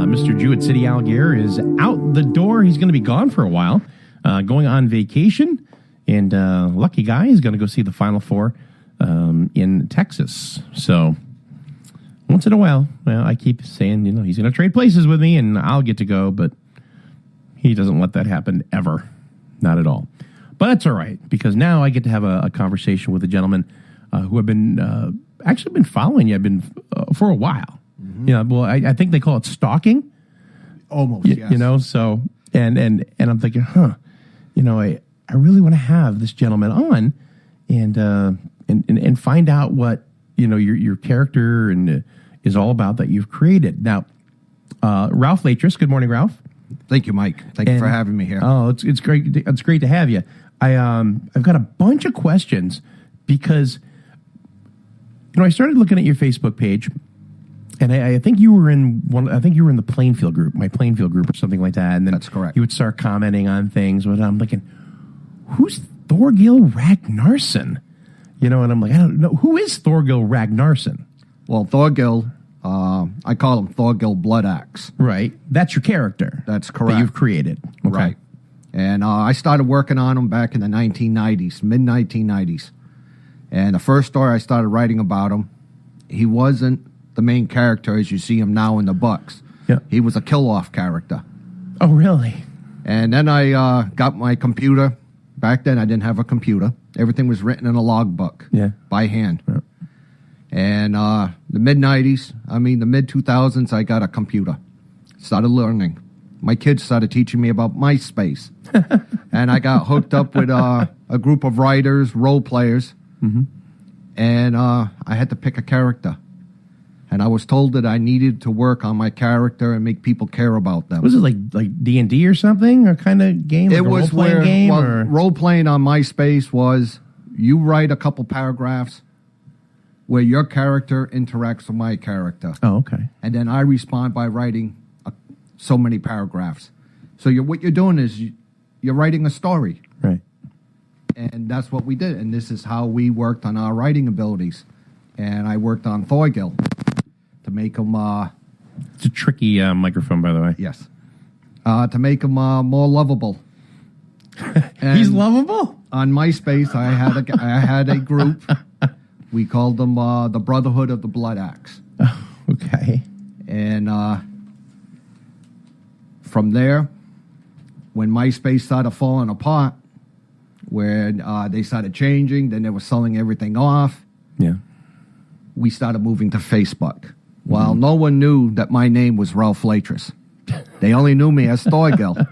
Mr. Jewett City Algier is out the door. He's going to be gone for a while, going on vacation. And lucky guy is going to go see the Final Four in Texas. So once in a while, well, I keep saying, he's going to trade places with me and I'll get to go, but he doesn't let that happen ever. Not at all. But that's all right, because now I get to have a conversation with a gentleman who I've been actually been following you for a while. Mm-hmm. Well, I think they call it stalking. Almost, yes. So and I'm thinking, I really want to have this gentleman on and find out what your character and is all about that you've created. Now, Ralph Laitres. Good morning, Ralph. Thank you, Mike. Thank you for having me here. Oh, it's great. It's great to have you. I've got a bunch of questions because I started looking at your Facebook page, and I think you were in one. I think you were in the Plainfield group, my Plainfield group, or something like that. And then that's correct. You would start commenting on things, but I'm thinking, who's Thorgil Ragnarsson? And I'm like, I don't know, who is Thorgil Ragnarsson? Well, Thorgil. I call him Thorgil Bloodaxe. Right. That's your character. That's correct. That you've created. Okay. Right. And I started working on him back in the 1990s, mid-1990s. And the first story I started writing about him, he wasn't the main character as you see him now in the books. Yeah. He was a kill-off character. Oh, really? And then I got my computer. Back then, I didn't have a computer. Everything was written in a logbook by hand. Yeah. And the mid-90s, the mid-2000s, I got a computer. Started learning. My kids started teaching me about MySpace. And I got hooked up with a group of writers, role players. Mm-hmm. And I had to pick a character. And I was told that I needed to work on my character and make people care about them. Was it like D&D or something? Or kind of game? Like it was role-playing game? Role-playing on MySpace was you write a couple paragraphs where your character interacts with my character. Oh, okay. And then I respond by writing so many paragraphs. So what you're doing is you're writing a story. Right. And that's what we did. And this is how we worked on our writing abilities. And I worked on Thorgil to make him... it's a tricky microphone, by the way. Yes. To make him more lovable. He's lovable? On MySpace, I had a group... We called them the Brotherhood of the Bloodaxe. Oh, okay. And from there, when MySpace started falling apart, where they started changing, then they were selling everything off. Yeah. We started moving to Facebook. While no one knew that my name was Ralph Laitres. They only knew me as Thorgil.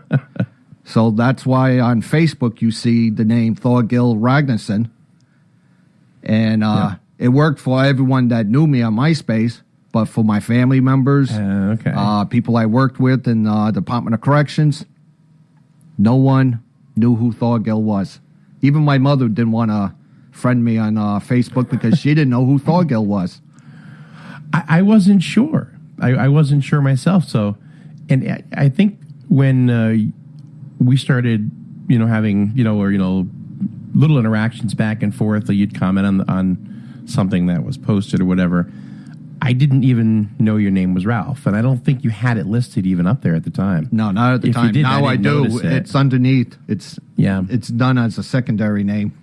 So that's why on Facebook you see the name Thorgil Ragnarsson. And it worked for everyone that knew me on MySpace, but for my family members, people I worked with in the Department of Corrections, no one knew who Thorgil was. Even my mother didn't want to friend me on Facebook because she didn't know who Thorgil was. I wasn't sure. I wasn't sure myself. So, and I think when we started, having, little interactions back and forth, you'd comment on something that was posted or whatever, I didn't even know your name was Ralph, and I don't think you had it listed even up there at the time. No, not at the time. Now I do. It's underneath. It's done as a secondary name.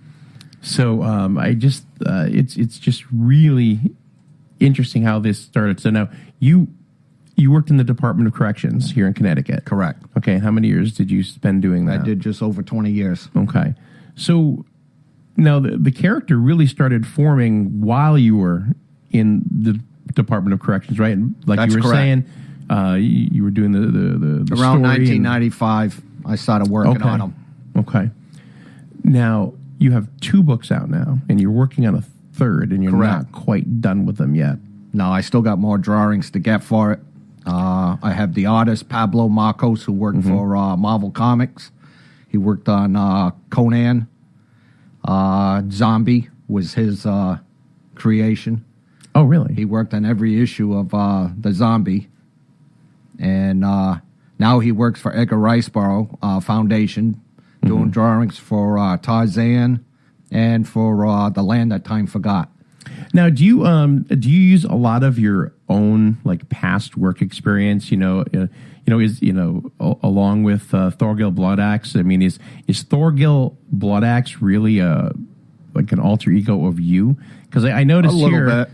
So it's just really interesting how this started. So now you worked in the Department of Corrections here in Connecticut. Correct. Okay, how many years did you spend doing that? I did just over 20 years. Okay. So now the character really started forming while you were in the Department of Corrections, right? Like That's you were correct. saying, you were doing the around 1995. I started working on them. Okay. Now you have 2 books out now, and you're working on a third, and you're not quite done with them yet. No, I still got more drawings to get for it. I have the artist Pablo Marcos, who worked for Marvel Comics. He worked on Conan. Zombie was his creation. Oh, really? He worked on every issue of the Zombie. And now he works for Edgar Riceborough Foundation, doing drawings for Tarzan and for The Land That Time Forgot. Now, do you use a lot of your own like past work experience? Along with Thorgil Bloodaxe. I mean, is Thorgil Bloodaxe really like an alter ego of you? Because I noticed here, bit.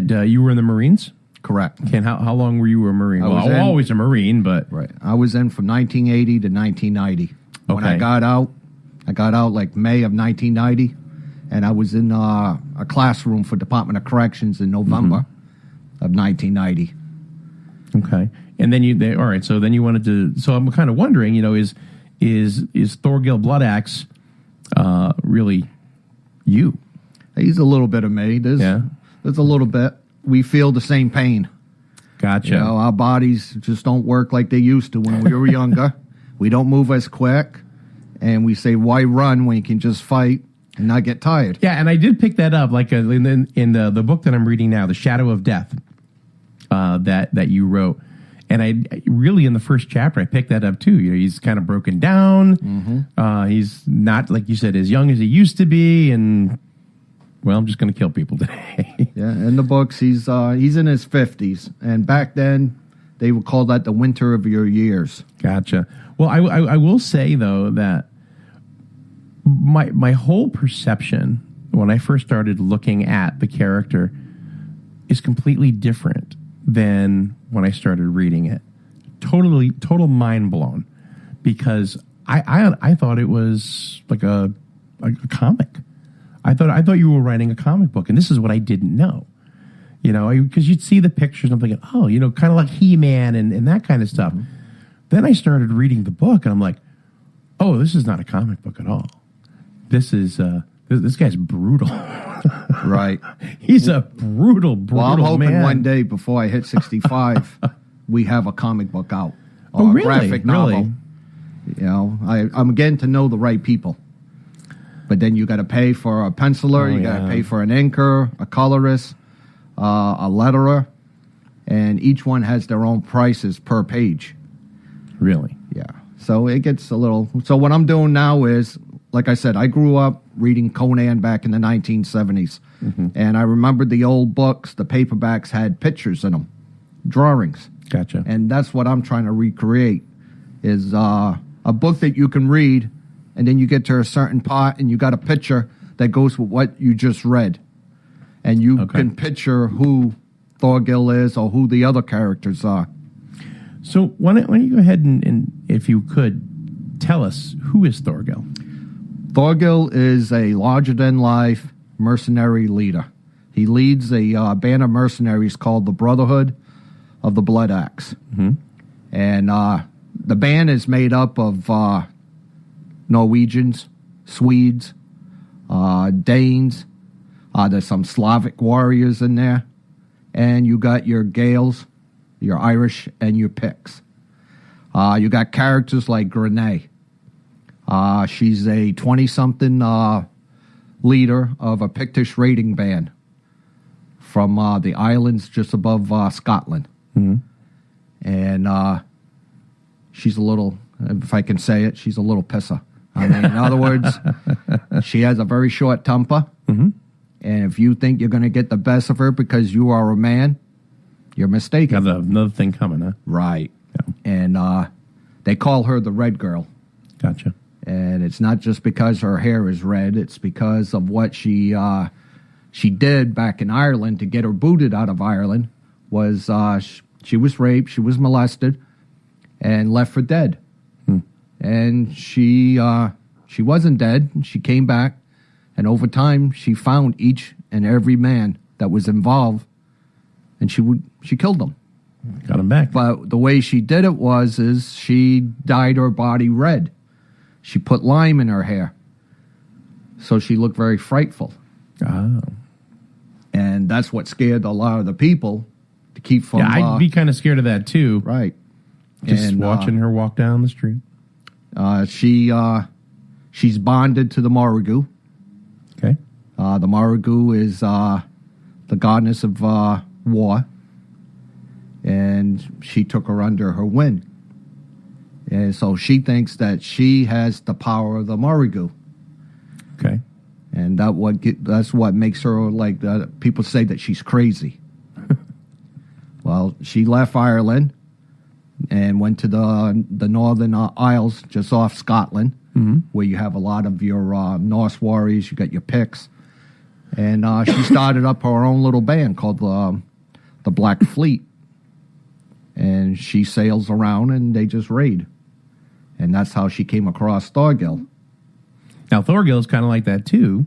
That you were in the Marines. Correct. And how long were you a Marine? I was always a Marine, but right. I was in from 1980 to 1990. When Okay. I got out like May of 1990, and I was in a classroom for Department of Corrections in November of 1990. Okay. And then all right. So then you wanted to. So I'm kind of wondering, is Thorgil Bloodaxe really you? He's a little bit of me. There's a little bit. We feel the same pain. Gotcha. Our bodies just don't work like they used to when we were younger. We don't move as quick, and we say, "Why run when you can just fight and not get tired?" Yeah, and I did pick that up, like in the book that I'm reading now, The Shadow of Death, that you wrote. And I really, in the first chapter, I picked that up too. He's kind of broken down. He's not, like you said, as young as he used to be, and well, I'm just going to kill people today. Yeah, in the books, he's in his 50s, and back then they would call that the winter of your years. Gotcha. Well, I will say though that my whole perception when I first started looking at the character is completely different than when I started reading it. Total mind blown, because I thought it was like a comic. I thought you were writing a comic book, and this is what I didn't know. Because you'd see the pictures, and I'm thinking, oh, kind of like He-Man and that kind of stuff. Then I started reading the book, and I'm like, oh, this is not a comic book at all. This is this guy's brutal. Right. He's a brutal Well, I'm hoping man. one day before I hit 65, we have a comic book out. Oh, Or really? a graphic novel. Really? I'm getting to know the right people. But then you got to pay for a penciler, you got to pay for an inker, a colorist, a letterer, and each one has their own prices per page. Really? Yeah. So it gets a little... So what I'm doing now is, like I said, I grew up reading Conan back in the 1970s. And I remembered the old books, the paperbacks had pictures in them, drawings. Gotcha. And that's what I'm trying to recreate, is a book that you can read, and then you get to a certain part, and you got a picture that goes with what you just read. And you can picture who Thorgil is or who the other characters are. So why don't you go ahead and, if you could, tell us, who is Thorgil? Thorgil is a larger-than-life mercenary leader. He leads a band of mercenaries called the Brotherhood of the Bloodaxe. And the band is made up of Norwegians, Swedes, Danes. There's some Slavic warriors in there. And you got your Gaels, your Irish, and your Picts. You got characters like Grenay. She's a 20-something leader of a Pictish raiding band from the islands just above Scotland. And she's a little, if I can say it, she's a little pisser. I mean, in other words, she has a very short temper. And if you think you're going to get the best of her because you are a man, you're mistaken. Got another thing coming, huh? Right. Yeah. And they call her the Red Girl. Gotcha. And it's not just because her hair is red. It's because of what she did back in Ireland to get her booted out of Ireland. Was she was raped, she was molested, and left for dead. And she wasn't dead. She came back, and over time she found each and every man that was involved, and she killed them. Got him back. But the way she did it is she dyed her body red. She put lime in her hair, so she looked very frightful. Oh. And that's what scared a lot of the people to keep from... Yeah, I'd be kind of scared of that, too. Right. Just watching her walk down the street. She's bonded to the Morrigu. Okay. The Morrigu is the goddess of war, and she took her under her wing. And so she thinks that she has the power of the Morrigu. Okay. And that's what makes her like people say that she's crazy. Well, she left Ireland and went to the Northern Isles, just off Scotland, where you have a lot of your Norse warriors. You got your Picts, and she started up her own little band called the Black Fleet. And she sails around, and they just raid, and that's how she came across Thorgil. Now Thorgil is kind of like that too,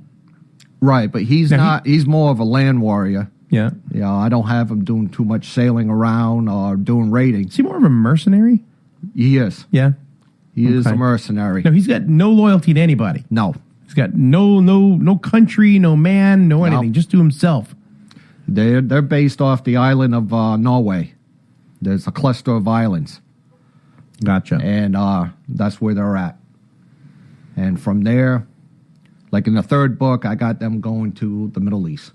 right? But he's not. He's more of a land warrior. Yeah. Yeah, I don't have him doing too much sailing around or doing raiding. Is he more of a mercenary? He is. Yeah. He is a mercenary. No, he's got no loyalty to anybody. No. He's got no country, no man, no anything, just to himself. They're based off the island of Norway. There's a cluster of islands. Gotcha. And that's where they're at. And from there, like in the third book, I got them going to the Middle East.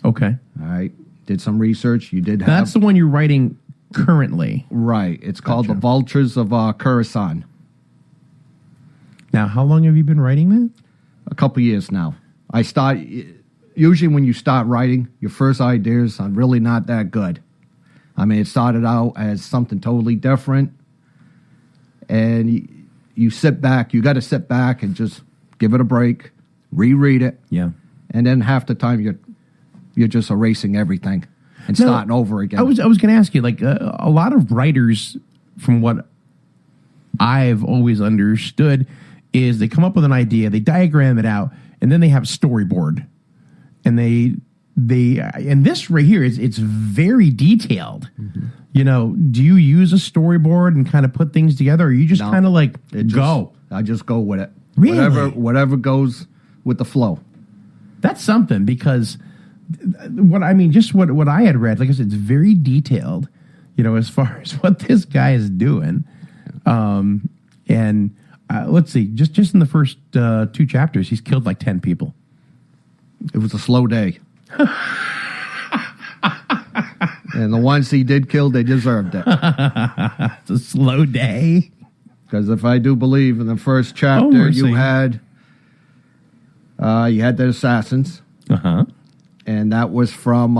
Okay. All right. Did some research. You did have... That's the one you're writing currently. Right. It's called The Vultures of Khorasan. Now, how long have you been writing that? A couple years now. Usually when you start writing, your first ideas are really not that good. I mean, it started out as something totally different. And you sit back. You got to sit back and just give it a break, reread it. Yeah. And then half the time you're just erasing everything and starting over again. I was going to ask you, like, a lot of writers, from what I've always understood, is they come up with an idea, they diagram it out, and then they have a storyboard. And and this right here it's very detailed. Mm-hmm. You know, do you use a storyboard and kind of put things together, or you just kind of like go? I just go with it. Really? Whatever goes with the flow. That's something, because what I had read, like I said, it's very detailed, you know, as far as what this guy is doing. And let's see, just in the first 2 chapters, he's killed like 10 people. It was a slow day. And the ones he did kill, they deserved it. It's a slow day. Because if I do believe in the first chapter, you had the assassins. Uh-huh. And that was from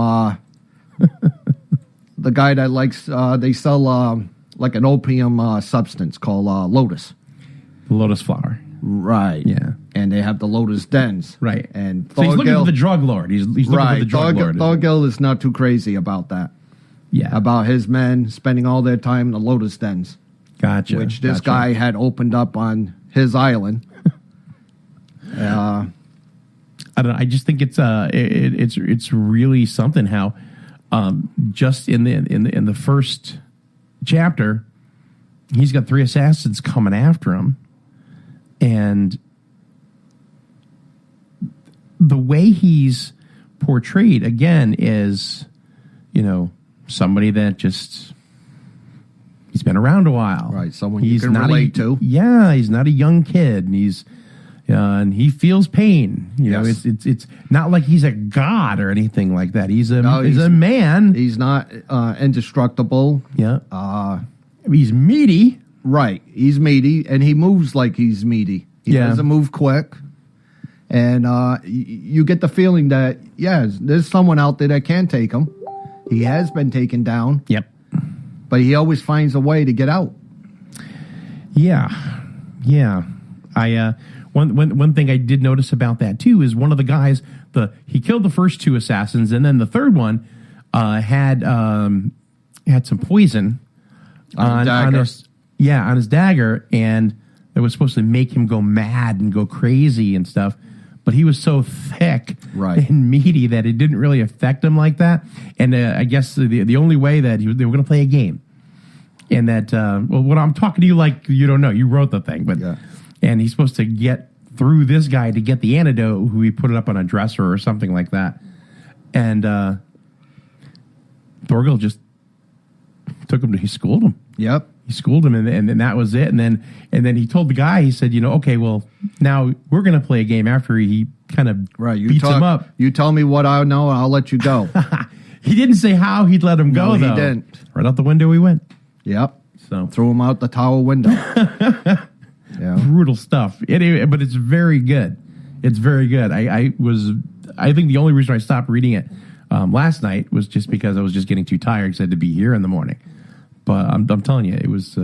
the guy that likes, they sell like an opium substance called Lotus. The lotus flower. Right. Yeah. And they have the Lotus dens. Right. And so he's looking for the drug lord. He's looking for the drug lord. Thorgil is not too crazy about that. Yeah. About his men spending all their time in the Lotus dens. Gotcha. Which this guy had opened up on his island. I don't know. I just think it's really something how just in the first chapter, he's got 3 assassins coming after him, and the way he's portrayed again is, you know, somebody that just he's been around a while, right? Someone you can relate to. Yeah, he's not a young kid, and he feels pain. You know, it's not like he's a god or anything like that. He's a man. He's not indestructible. Yeah. He's meaty. Right. He's meaty, and he moves like he's meaty. He doesn't move quick. And you get the feeling that, there's someone out there that can take him. He has been taken down. Yep. But he always finds a way to get out. Yeah. Yeah. One thing I did notice about that too is one of the guys, he killed the first 2 assassins, and then the third one had some poison on his dagger, and it was supposed to make him go mad and go crazy and stuff. But he was so thick and meaty that it didn't really affect him like that. And I guess the only way that they were going to play a game, and that what I'm talking to you like you don't know, you wrote the thing, but and he's supposed to get through this guy to get the antidote, who he put it up on a dresser or something like that, and Thorgil just took him he schooled him. Yep. He schooled him, and that was it. And then he told the guy, he said, okay, well, now we're going to play a game after he kind of beats him up. You tell me what I know, and I'll let you go. He didn't say how he'd let him go, though. He didn't. Right out the window he went. Yep. So threw him out the tower window. Brutal stuff. Anyway, but it's very good. It's very good. I think the only reason I stopped reading it last night was just because I was just getting too tired because I had to be here in the morning. But I'm telling you, it was.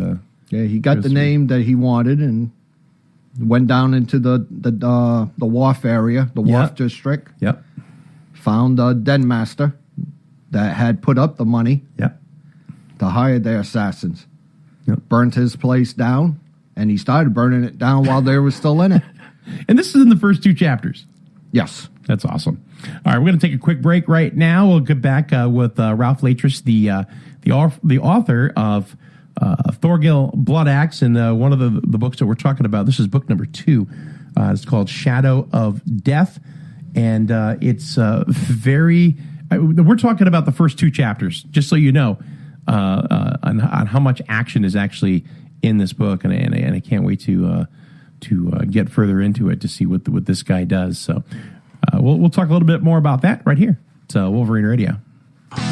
He got the name that he wanted and went down into the wharf area, the wharf district. Yep. Found a den master that had put up the money. Yep. To hire their assassins. Yep. Burnt his place down, and he started burning it down while they were still in it. And this is in the first 2 chapters. Yes. That's awesome. All right, we're going to take a quick break right now. We'll get back with Ralph Laitres, the author of Thorgil Bloodaxe, and one of the books that we're talking about. This is book number 2. It's called Shadow of Death, and it's very. We're talking about the first 2 chapters, just so you know, on how much action is actually in this book, and I can't wait to get further into it to see what this guy does. So we'll talk a little bit more about that right here. It's Wolverine Radio.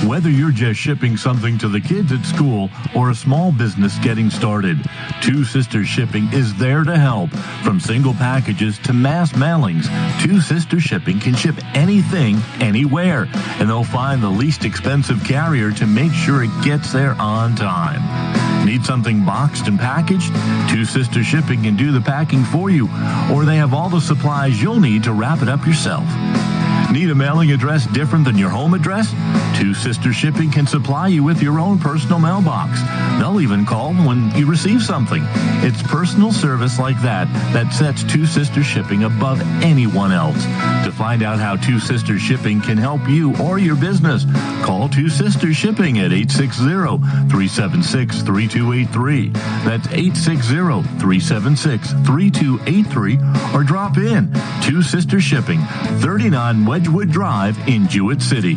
Whether you're just shipping something to the kids at school or a small business getting started, Two Sisters Shipping is there to help. From single packages to mass mailings, Two Sisters Shipping can ship anything, anywhere, and they'll find the least expensive carrier to make sure it gets there on time. Need something boxed and packaged? Two Sisters Shipping can do the packing for you, or they have all the supplies you'll need to wrap it up yourself. Need a mailing address different than your home address? Two Sisters Shipping can supply you with your own personal mailbox. They'll even call when you receive something. It's personal service like that sets Two Sisters Shipping above anyone else. To find out how Two Sisters Shipping can help you or your business, call Two Sisters Shipping at 860-376-3283. That's 860-376-3283, or drop in. Two Sisters Shipping, 39 Wedgwood Drive in Jewett City.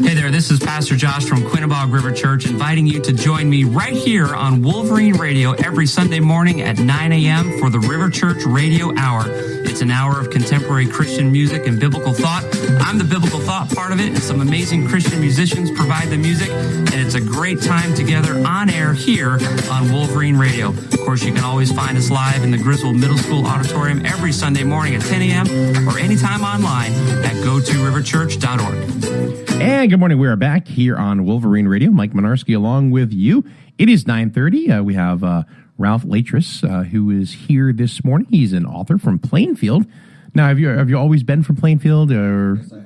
Hey there, this is Pastor Josh from Quinnebog River Church, inviting you to join me right here on Wolverine Radio every Sunday morning at 9 a.m. for the River Church Radio Hour. It's an hour of contemporary Christian music and biblical thought. I'm the biblical thought part of it, and some amazing Christian musicians provide the music, and it's a great time together on air here on Wolverine Radio. Of course, you can always find us live in the Griswold Middle School Auditorium every Sunday morning at 10 a.m. or anytime online at gotoriverchurch.org. And good morning. We are back here on Wolverine Radio. Mike Minarski along with you. It is 9:30. We have Ralph Laitres, who is here this morning. He's an author from Plainfield. Now, have you always been from Plainfield, or Yes, I have.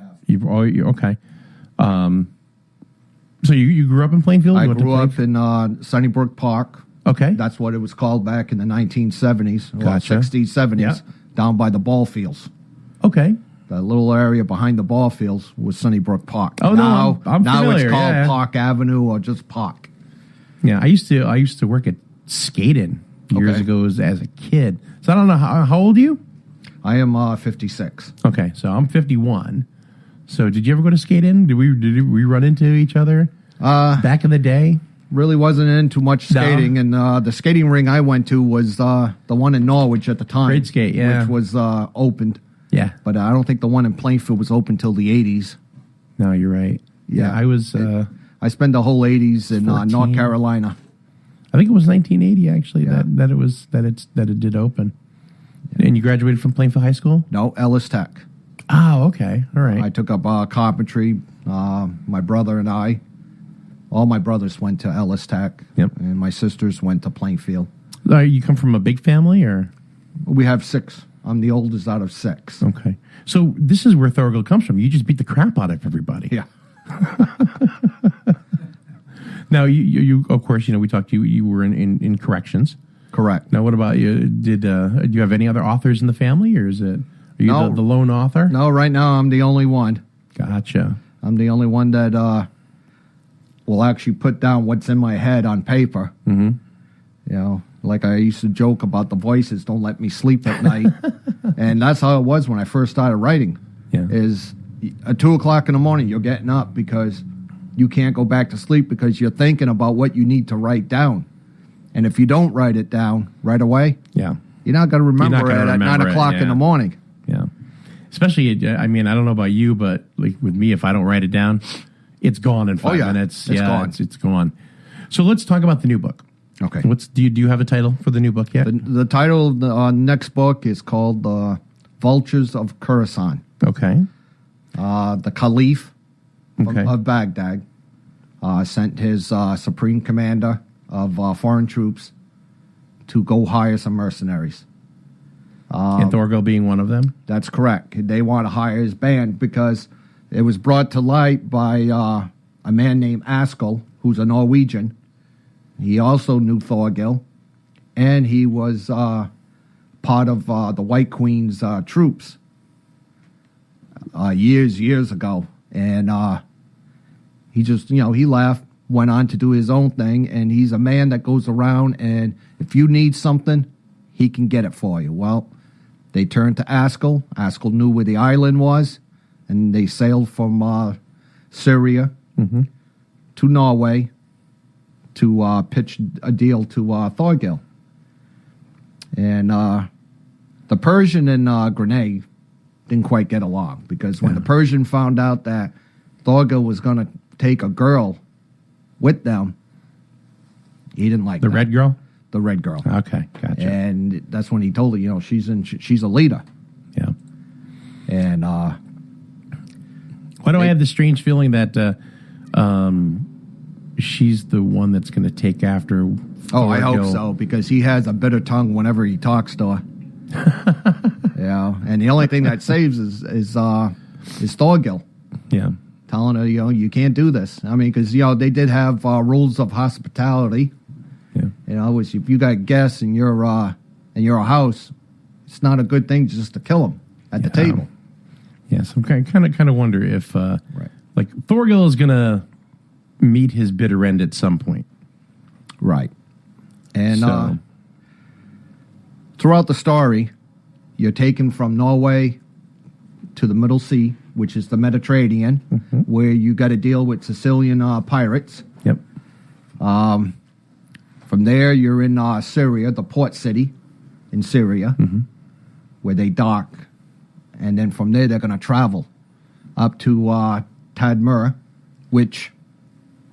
Okay? So you grew up in Plainfield? I You went to grew up Plainfield? in Sunnybrook Park. Okay. That's what it was called back in the 1970s, Gotcha. 60s, 70s, Yeah. down by the ball fields. Okay. The little area behind the ball fields was Sunnybrook Park. Oh, no, I'm now familiar, it's called yeah. Park Avenue or just Park. Yeah, I used to work at Skaden years Okay. ago as a kid. So I don't know how old are you? I am 56. Okay, so I'm 51. So did you ever go to Skaden? Did we run into each other back in the day? Really wasn't into much No. skating, and the skating ring I went to was the one in Norwich at the time. Grade skate, yeah. Which was opened. Yeah. But I don't think the one in Plainfield was open till the 80s. No, you're right. Yeah, I was. I spent the whole 80s in 14. North Carolina. I think it was 1980 actually Yeah. that it did open. And you graduated from Plainfield High School? No, Ellis Tech. Oh, okay. All right. I took up carpentry. My brother and I, all my brothers went to Ellis Tech. Yep. And my sisters went to Plainfield. You come from a big family, or? We have 6. I'm the oldest out of 6. Okay. So this is where Thorgil comes from. You just beat the crap out of everybody. Yeah. Now, you of course, we talked to you. You were in corrections. Correct. Now, what about you? Do you have any other authors in the family, or are you No. the lone author? No, right now I'm the only one. Gotcha. I'm the only one that will actually put down what's in my head on paper. Mm-hmm. Like I used to joke about the voices don't let me sleep at night. And that's how it was when I first started writing. Yeah. Is at 2 o'clock in the morning, you're getting up because you can't go back to sleep because you're thinking about what you need to write down. And if you don't write it down right away, Yeah. you're not going to remember it gonna at 9 remember it, o'clock in yeah. the morning. Yeah. Especially, I mean, I don't know about you, but like with me, if I don't write it down, it's gone in 5 Oh, yeah. minutes. It's gone. It's gone. So let's talk about the new book. Okay. Do you have a title for the new book yet? The title of the next book is called Vultures of Khorasan. Okay. The Caliph Okay. of Baghdad sent his supreme commander of foreign troops to go hire some mercenaries. And Thorgil being one of them? That's correct. They want to hire his band because it was brought to light by a man named Askell, who's a Norwegian. He also knew Thorgil, and he was part of the White Queen's troops years ago. And he just, he left, went on to do his own thing, and he's a man that goes around, and if you need something, he can get it for you. Well, they turned to Askell. Askell knew where the island was, and they sailed from Syria to Norway to pitch a deal to Thorgil. And the Persian and Grenade didn't quite get along, because when the Persian found out that Thorgil was going to take a girl with them, he didn't like The that. red girl? The red girl. Okay, gotcha. And that's when he told her, she's a leader. Yeah. And why do I have this strange feeling that she's the one that's going to take after I hope Thorgil? so, because he has a bitter tongue whenever he talks to her. And the only thing that saves is Thorgil Yeah. telling her, you can't do this. I mean, because they did have rules of hospitality. Yeah. If you got guests in your house, it's not a good thing just to kill them at the table. Yes, I'm kind of wonder if like Thorgil is going to meet his bitter end at some point. Right. And So- throughout the story, you're taken from Norway to the Middle Sea, which is the Mediterranean, where you got to deal with Sicilian pirates. Yep. From there, you're in Syria, the port city in Syria, where they dock. And then from there, they're going to travel up to Tadmur, which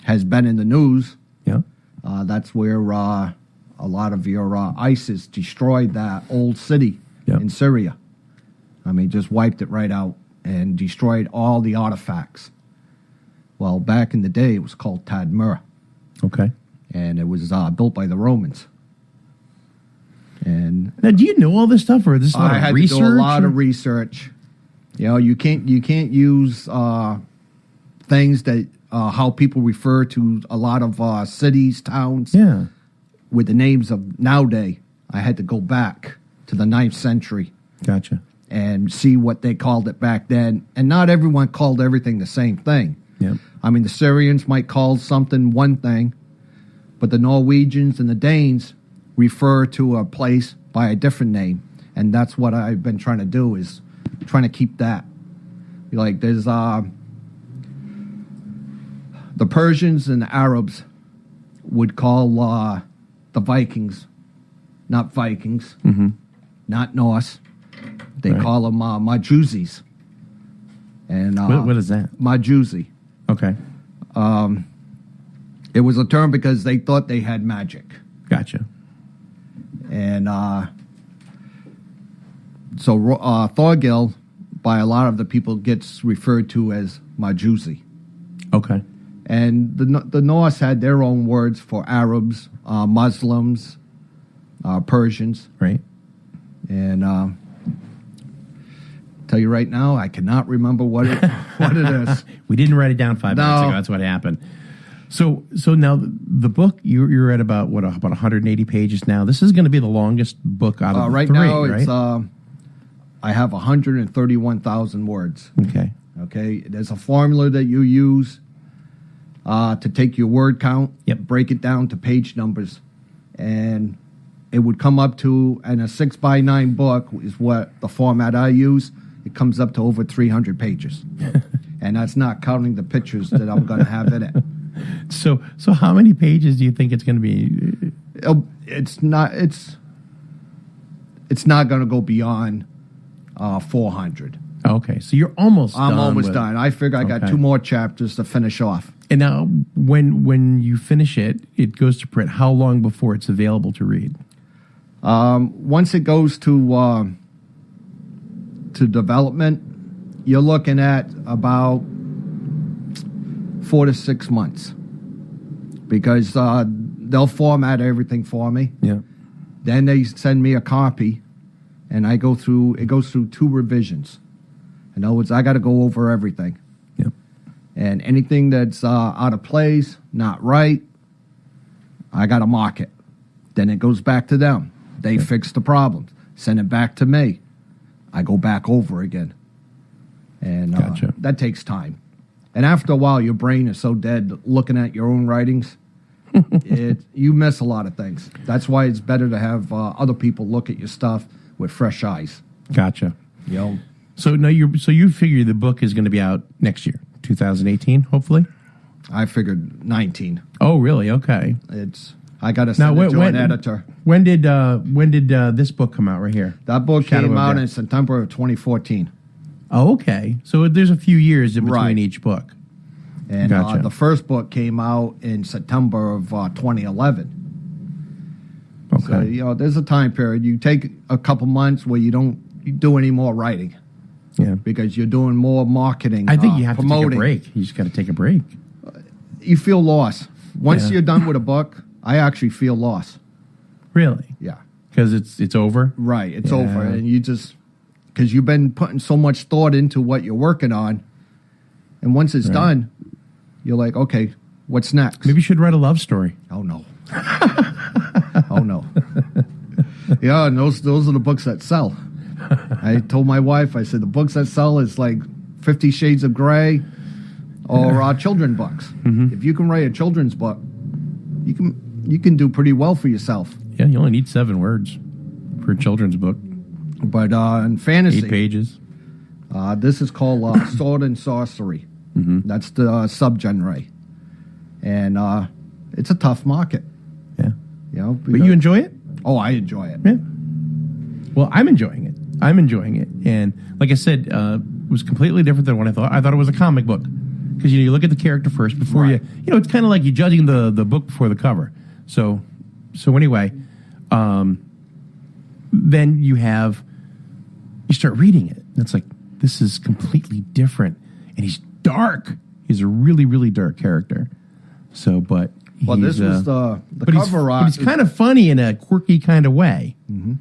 has been in the news. Yeah. That's where a lot of your ISIS destroyed that old city in Syria. I mean, just wiped it right out and destroyed all the artifacts. Well, back in the day, it was called Tadmur, Okay. and it was built by the Romans. And Now, do you know all this stuff, or is this a lot I of had research? to do a lot of research. You can't use things that how people refer to a lot of cities, towns, Yeah. with the names of nowadays. I had to go back to the 9th century Gotcha. and see what they called it back then. And not everyone called everything the same thing. Yeah. I mean, the Syrians might call something one thing, but the Norwegians and the Danes refer to a place by a different name. And that's what I've been trying to do, is trying to keep that. Like, there's the Persians and the Arabs would call the Vikings not Vikings, not Norse. They call them Majuzis. And What is that? Majusi. Okay. It was a term because they thought they had magic. Gotcha. And so Thorgil, by a lot of the people, gets referred to as Majusi. Okay. And the Norse had their own words for Arabs, Muslims, Persians. Right. And tell you right now, I cannot remember what it is. We didn't write it down 5 minutes ago. That's what happened. So now the book, you're at about 180 pages now. This is going to be the longest book out of the right three, now, right? it's I have 131,000 words. Okay. Okay, there's a formula that you use to take your word count, break it down to page numbers, and it would come up to, and a 6x9 book is what the format I use. It comes up to over 300 pages, and that's not counting the pictures that I'm going to have in it. So how many pages do you think it's going to be? It's not going to go beyond 400. Okay, so you're almost done. I'm almost with- done. I figure I got Okay. 2 more chapters to finish off. And now, when you finish it, it goes to print. How long before it's available to read? Once it goes to development, you're looking at about 4 to 6 months, because they'll format everything for me. Yeah. Then they send me a copy, and it goes through 2 revisions. In other words, I got to go over everything. Yep. And anything that's out of place, not right, I got to mark it. Then it goes back to them. They fix the problems, send it back to me. I go back over again. And Gotcha. that takes time. And after a while, your brain is so dead looking at your own writings, you miss a lot of things. That's why it's better to have other people look at your stuff with fresh eyes. Gotcha. You know, So you figure the book is going to be out next year, 2018, hopefully. I figured 19. Oh, really? Okay. I got to send it to an editor. When did this book come out right here? That book Shadow came of out Death. in September of 2014. Oh, okay. So there's a few years in between Right. each book. And Gotcha. the first book came out in September of 2011. Okay. So, there's a time period. You take a couple months where you don't do any more writing Yeah. because you're doing more marketing. I think you have promoting. to take a break. You just got to take a break. You feel lost. Once Yeah. you're done with a book, I actually feel lost. Really? Yeah. Because it's over. Right. It's Yeah. over. And because you've been putting so much thought into what you're working on. And once it's Right. done, you're like, okay, what's next? Maybe you should write a love story. Oh, no. Oh, no. Yeah, and those are the books that sell. I told my wife, I said, the books that sell is like 50 Shades of Grey or children books. Mm-hmm. If you can write a children's book, you can do pretty well for yourself. Yeah, you only need 7 words for a children's book. But in fantasy, 8 pages. this is called Sword and Sorcery. Mm-hmm. That's the subgenre. And it's a tough market. Yeah. But you because- enjoy it? Oh, I enjoy it. Yeah. Well, I'm enjoying it. And like I said, it was completely different than what I thought. I thought it was a comic book. Because you look at the character first before Right. it's kind of like you're judging the book before the cover. So anyway, then you start reading it. And it's like, this is completely different. And he's dark. He's a really, really dark character. So, but Well, this he's, was the but he's, cover but art. he's kind of funny in a quirky kind of way. Mm-hmm.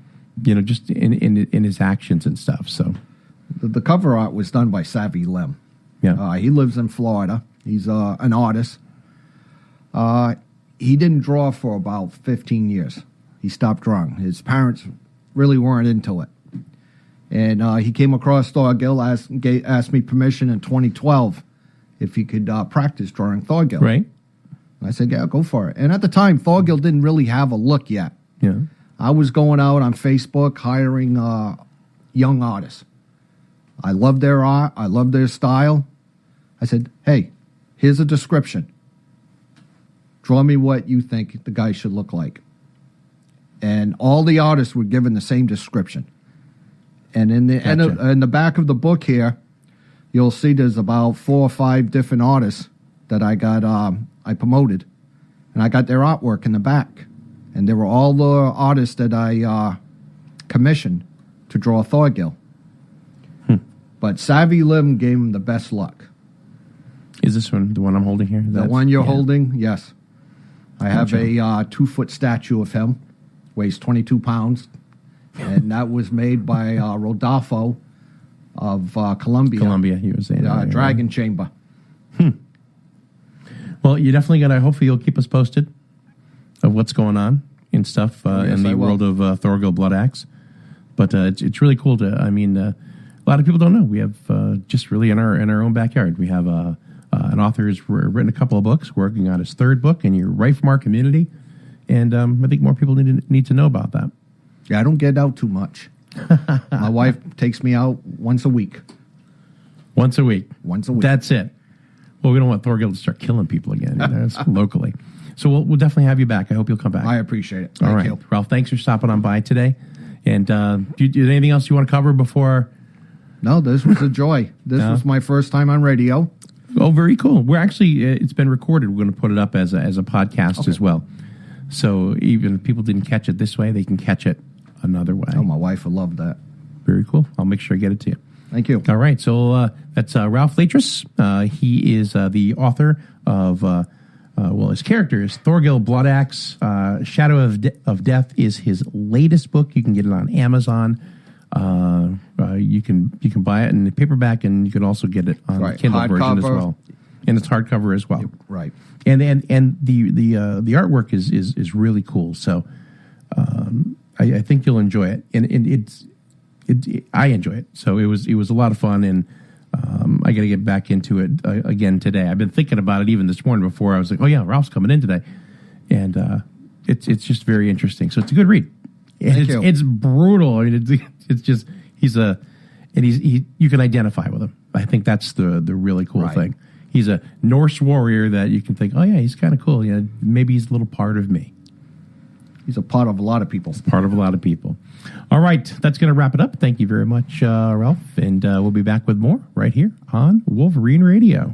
Just in his actions and stuff. So, The cover art was done by Savvy Lim. yeah. He lives in Florida. He's an artist. He didn't draw for about 15 years. He stopped drawing. His parents really weren't into it. And he came across Thorgil, asked me permission in 2012 if he could practice drawing Thorgil. Right? I said, yeah, go for it. And at the time, Thorgil didn't really have a look yet. Yeah. I was going out on Facebook hiring young artists. I love their art. I love their style. I said, hey, here's a description. Draw me what you think the guy should look like. And all the artists were given the same description. And in the Gotcha. in the back of the book here, you'll see there's about 4 or 5 different artists that I got I promoted. And I got their artwork in the back. And they were all the artists that I commissioned to draw Thorgil. But Savvy Lim gave him the best luck. Is this one the one I'm holding here? The one you're holding, yes. I have a 2-foot statue of him, weighs 22 pounds, and that was made by Rodolfo of Colombia. Columbia, USA. Dragon Chamber. Well, you're definitely going to, hopefully you'll keep us posted of what's going on and stuff Yes, in the I will. world of Thorgil Bloodaxe. But it's really cool to, a lot of people don't know. We have just really in our own backyard, we have an author who's written a couple of books, working on his 3rd book, and you're right from our community. And I think more people need to know about that. Yeah, I don't get out too much. My wife takes me out once a week. Once a week. Once a week. That's it. Well, we don't want Thorgil to start killing people again. That's locally. So we'll definitely have you back. I hope you'll come back. I appreciate it. All Thank right, you. Ralph, thanks for stopping on by today. And do you anything else you want to cover before No, this was a joy. This was my first time on radio. Oh, very cool. We're actually, it's been recorded. We're going to put it up as a podcast as well. So even if people didn't catch it this way, they can catch it another way. Oh, my wife would love that. Very cool. I'll make sure I get it to you. Thank you. All right. So that's Ralph Laitres. He is the author of, his character is Thorgil Bloodaxe. Shadow of Death is his latest book. You can get it on Amazon. You can buy it in the paperback, and you can also get it on the Kindle version as well. And it's hardcover as well. Right. And the artwork is really cool. So I think you'll enjoy it. And I enjoy it. So it was a lot of fun, and I got to get back into it again today. I've been thinking about it even this morning before. I was like, oh yeah, Ralph's coming in today, and it's just very interesting. So it's a good read. And it's brutal. I mean, it's just you can identify with him. I think that's the really cool thing. He's a Norse warrior that you can think, oh yeah, he's kind of cool. Yeah, maybe he's a little part of me. He's a part of a lot of people. Part of a lot of people. All right, that's going to wrap it up. Thank you very much, Ralph, and we'll be back with more right here on Wolverine Radio.